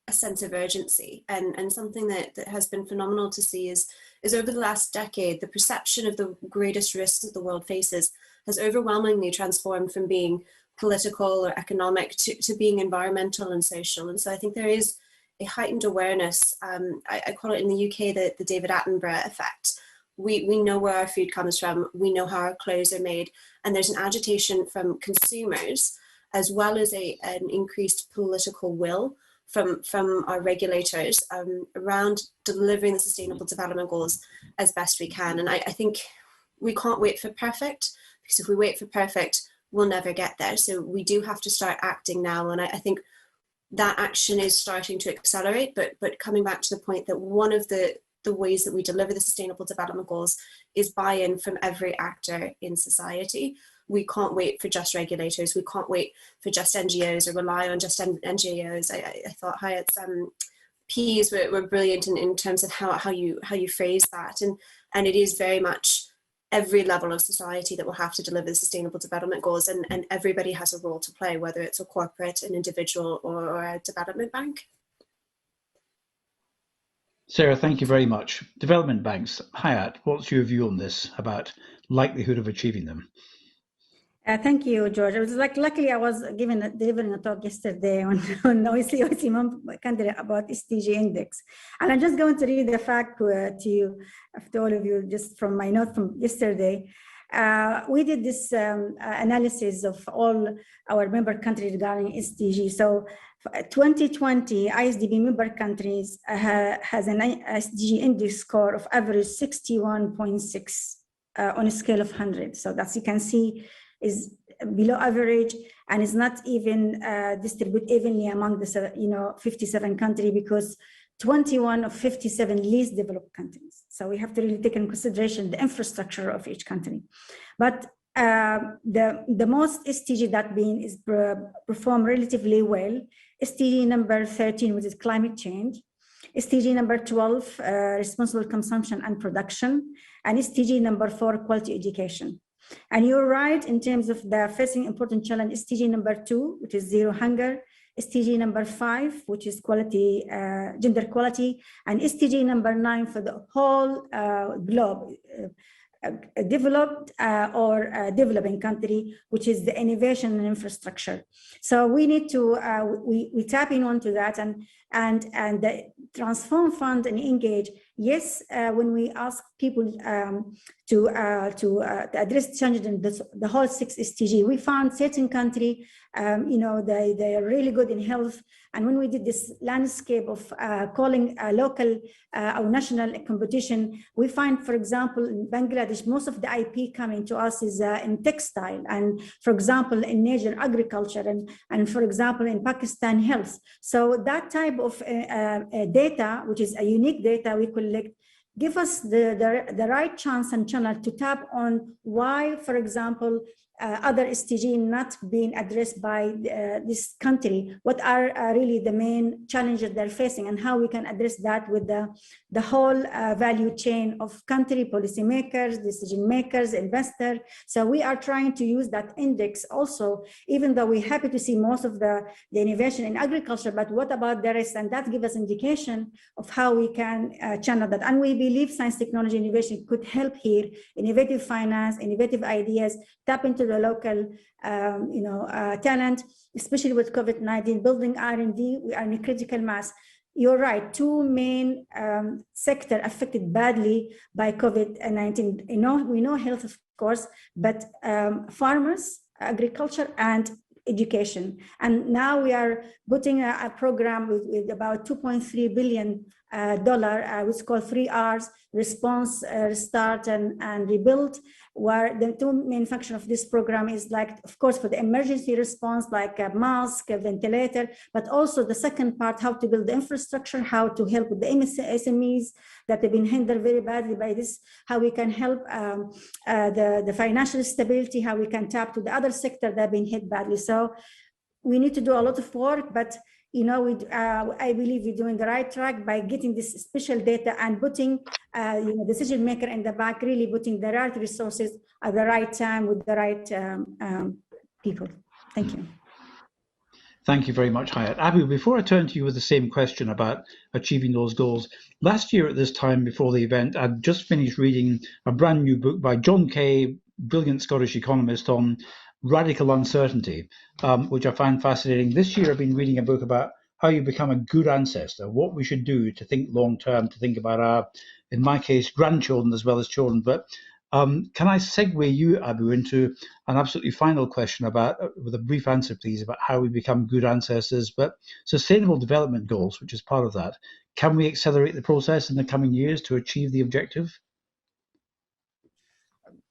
a sense of urgency, and something that has been phenomenal to see is over the last decade, the perception of the greatest risks that the world faces has overwhelmingly transformed from being political or economic to being environmental and social. And so I think there is a heightened awareness. I call it in the UK the David Attenborough effect. We know where our food comes from, we know how our clothes are made, and there's an agitation from consumers as well as an increased political will from our regulators around delivering the Sustainable Development Goals as best we can. And I think we can't wait for perfect, because if we wait for perfect, we'll never get there. So we do have to start acting now. And I think that action is starting to accelerate, but coming back to the point that one of the ways that we deliver the Sustainable Development Goals is buy-in from every actor in society. We can't wait for just regulators. We can't wait for just NGOs or rely on just NGOs. I thought Hayat's P's were brilliant in terms of how you phrase that. And it is very much every level of society that will have to deliver the Sustainable Development Goals, and everybody has a role to play, whether it's a corporate, an individual, or a development bank. Sarah, thank you very much. Development banks, Hayat, what's your view on this about likelihood of achieving them? Thank you, George. It was luckily I was delivering a talk yesterday on OECD country about SDG index, and I'm just going to read the fact to all of you just from my note from yesterday. We did this analysis of all our member countries regarding SDG. So 2020, IsDB member countries has an SDG index score of average 61.6 on a scale of 100. So that's, you can see, is below average, and is not even distributed evenly among the 57 countries, because 21 of 57 least developed countries. So we have to really take into consideration the infrastructure of each country. But the most SDG that is performed relatively well, SDG number 13, which is climate change, SDG number 12, responsible consumption and production, and SDG number 4, quality education. And you're right in terms of the facing important challenge, SDG number 2, which is zero hunger, SDG number 5, which is quality, gender equality, and SDG number 9 for the whole globe, developed or developing country, which is the innovation and infrastructure. So we need to we tap in onto that, and the Transform Fund and engage. Yes, when we ask people to address challenges in the whole 6 SDG, we found certain country, they are really good in health. And when we did this landscape of calling a local or national competition, we find, for example, in Bangladesh, most of the IP coming to us is in textile, and for example, in Niger, agriculture, and for example, in Pakistan, health. So that type of data, which is a unique data we collect, give us the right chance and channel to tap on why, for example, other SDG not being addressed by this country. What are really the main challenges they're facing, and how we can address that with the whole value chain of country, policymakers, decision makers, investors. So we are trying to use that index also, even though we're happy to see most of the innovation in agriculture, but what about the rest? And that gives us indication of how we can channel that. And we believe science, technology, innovation could help here, innovative finance, innovative ideas, tap into the local talent, especially with COVID-19, building R&D. We are in a critical mass. You're right, 2 main sectors affected badly by COVID-19. We know health, of course, but farmers, agriculture, and education. And now we are putting a program with about $2.3 billion, which is called 3 R's, response, restart, and rebuild, where the 2 main functions of this program is, like, of course, for the emergency response, like a mask, a ventilator, but also the second part, how to build the infrastructure, how to help with the SMEs that have been hindered very badly by this, how we can help the financial stability, how we can tap to the other sector that have been hit badly. So we need to do a lot of work, but I believe we're doing the right track by getting this special data and putting decision maker in the back, really putting the right resources at the right time with the right people. Thank you. Thank you very much, Hayat. Abu, before I turn to you with the same question about achieving those goals, last year at this time before the event, I'd just finished reading a brand new book by John Kay, brilliant Scottish economist, on radical uncertainty, which I find fascinating. This year I've been reading a book about how you become a good ancestor, what we should do to think long term, to think about our, in my case, grandchildren as well as children. But can I segue you, Abu, into an absolutely final question about, with a brief answer, please, about how we become good ancestors, but sustainable development goals, which is part of that. Can we accelerate the process in the coming years to achieve the objective?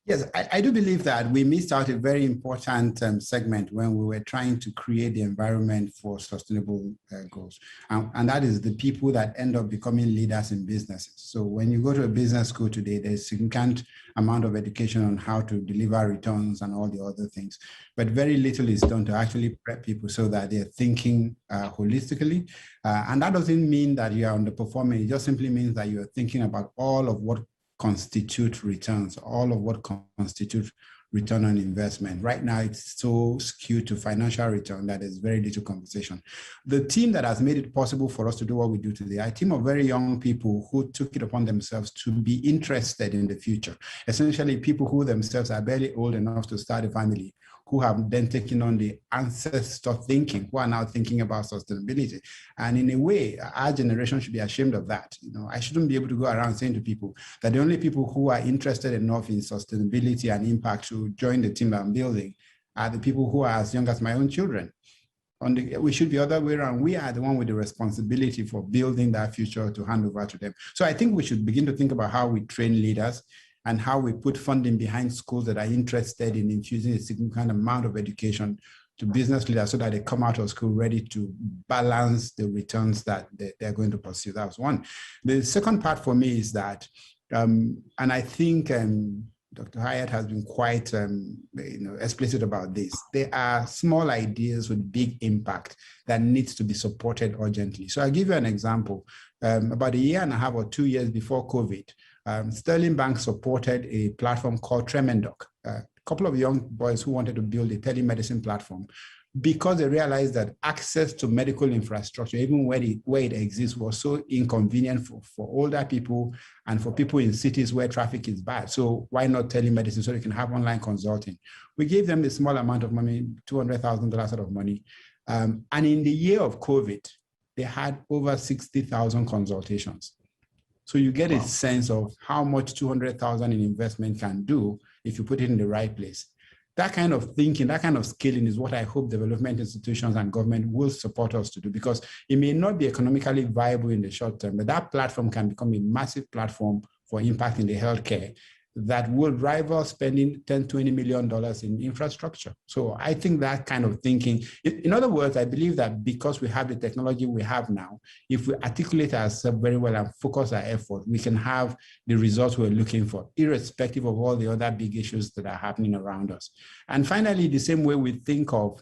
Yes, I do believe that we missed out a very important segment when we were trying to create the environment for sustainable goals. And that is the people that end up becoming leaders in businesses. So when you go to a business school today, there's a significant amount of education on how to deliver returns and all the other things. But very little is done to actually prep people so that they're thinking holistically. And that doesn't mean that you are underperforming. It just simply means that you're thinking about all of what constitute returns, all of what constitute return on investment. Right now, it's so skewed to financial return that there's very little conversation. The team that has made it possible for us to do what we do today, a team of very young people who took it upon themselves to be interested in the future, essentially people who themselves are barely old enough to start a family, who have then taken on the ancestor thinking, who are now thinking about sustainability. And in a way, our generation should be ashamed of that. You know, I shouldn't be able to go around saying to people that the only people who are interested enough in sustainability and impact to join the team I'm building are the people who are as young as my own children. We should be the other way around. We are the one with the responsibility for building that future to hand over to them. So I think we should begin to think about how we train leaders and how we put funding behind schools that are interested in infusing a significant amount of education to business leaders so that they come out of school ready to balance the returns that they're going to pursue. That was one. The second part for me is that, and I think Dr. Hayat has been quite explicit about this. There are small ideas with big impact that needs to be supported urgently. So I'll give you an example. About a year and a half or 2 years before COVID, Sterling Bank supported a platform called Tremendoc, a couple of young boys who wanted to build a telemedicine platform because they realized that access to medical infrastructure, even where it exists, was so inconvenient for older people and for people in cities where traffic is bad. So why not telemedicine so they can have online consulting? We gave them a small amount of money, $200,000 out of money. And in the year of COVID, they had over 60,000 consultations. So you get a sense of how much 200,000 in investment can do if you put it in the right place. That kind of thinking, that kind of scaling is what I hope development institutions and government will support us to do, because it may not be economically viable in the short term, but that platform can become a massive platform for impact in the healthcare that will rival spending $10, $20 million in infrastructure. So I think that kind of thinking, in other words, I believe that because we have the technology we have now, if we articulate ourselves very well and focus our effort, we can have the results we're looking for, irrespective of all the other big issues that are happening around us. And finally, the same way we think of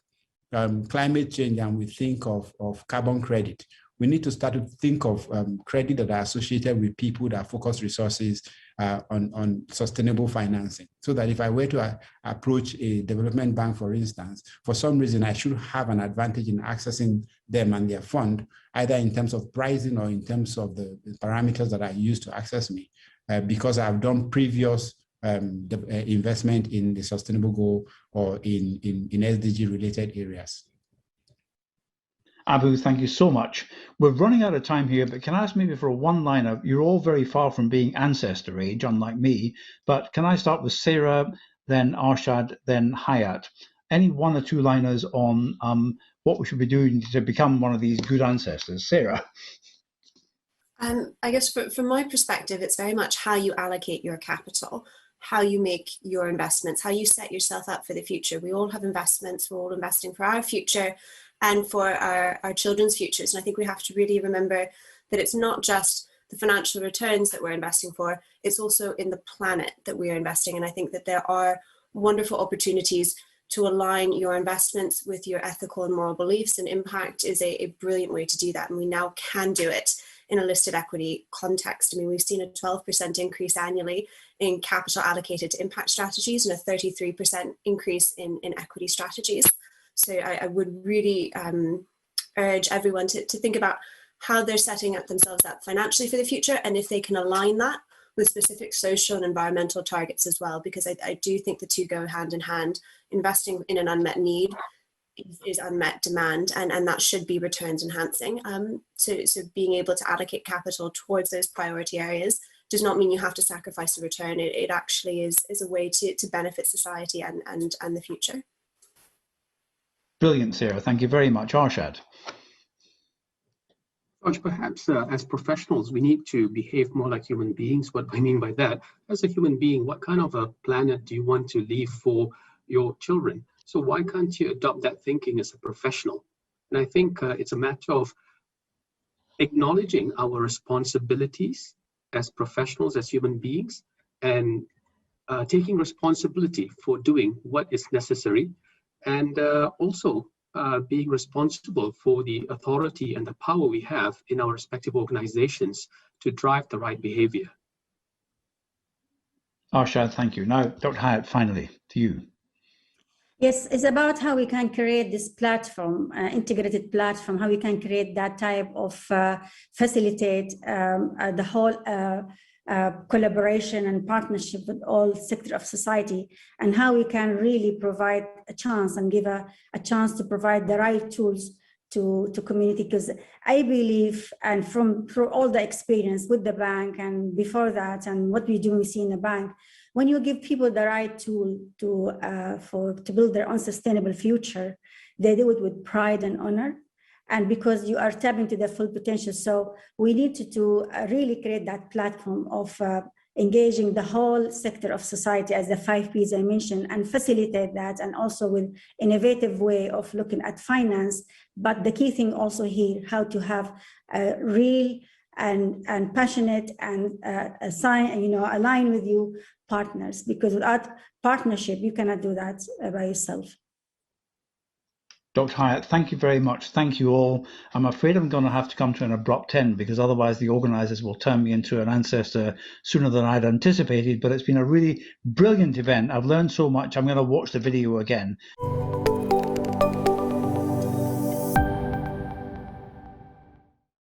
climate change and we think of carbon credit, we need to start to think of credit that are associated with people that focus resources on sustainable financing. So that if I were to approach a development bank, for instance, for some reason, I should have an advantage in accessing them and their fund, either in terms of pricing or in terms of the parameters that I use to access me, because I've done previous investment in the sustainable goal or in SDG related areas. Abu, thank you so much. We're running out of time here, but can I ask maybe for a one-liner? You're all very far from being ancestor age, unlike me, but can I start with Sarah, then Arshad, then Hayat? Any one or two liners on what we should be doing to become one of these good ancestors? Sarah? I guess from my perspective, it's very much how you allocate your capital, how you make your investments, how you set yourself up for the future. We all have investments, we're all investing for our future and for our children's futures. And I think we have to really remember that it's not just the financial returns that we're investing for, it's also in the planet that we are investing. And I think that there are wonderful opportunities to align your investments with your ethical and moral beliefs, and impact is a brilliant way to do that. And we now can do it in a listed equity context. I mean, we've seen a 12% increase annually in capital allocated to impact strategies and a 33% increase in equity strategies. So I would really urge everyone to think about how they're setting up themselves up financially for the future, and if they can align that with specific social and environmental targets as well, because I do think the two go hand in hand. Investing in an unmet need is unmet demand, and that should be returns enhancing. So being able to allocate capital towards those priority areas does not mean you have to sacrifice the return. It actually is a way to benefit society and the future. Brilliant, Sarah. Thank you very much. Arshad. George, perhaps as professionals, we need to behave more like human beings. What I mean by that, as a human being, what kind of a planet do you want to leave for your children? So why can't you adopt that thinking as a professional? And I think it's a matter of acknowledging our responsibilities as professionals, as human beings, and taking responsibility for doing what is necessary, and also being responsible for the authority and the power we have in our respective organizations to drive the right behavior. Arshad, thank you. Now, Dr. Hayat, finally, to you. Yes, it's about how we can create this platform, integrated platform, how we can create that type of facilitate the whole collaboration and partnership with all sectors of society, and how we can really provide a chance and give a chance to provide the right tools to community. Because I believe, and through all the experience with the bank and before that, and what we see in the bank, when you give people the right tool to build their own sustainable future, they do it with pride and honor, and because you are tapping to the full potential. So we need to really create that platform of engaging the whole sector of society as the 5 Ps I mentioned, and facilitate that, and also with innovative way of looking at finance. But the key thing also here, how to have a real and passionate and align with you partners, because without partnership, you cannot do that by yourself. Dr. Hayat, thank you very much. Thank you all. I'm afraid I'm going to have to come to an abrupt end, because otherwise the organizers will turn me into an ancestor sooner than I'd anticipated. But it's been a really brilliant event. I've learned so much. I'm going to watch the video again.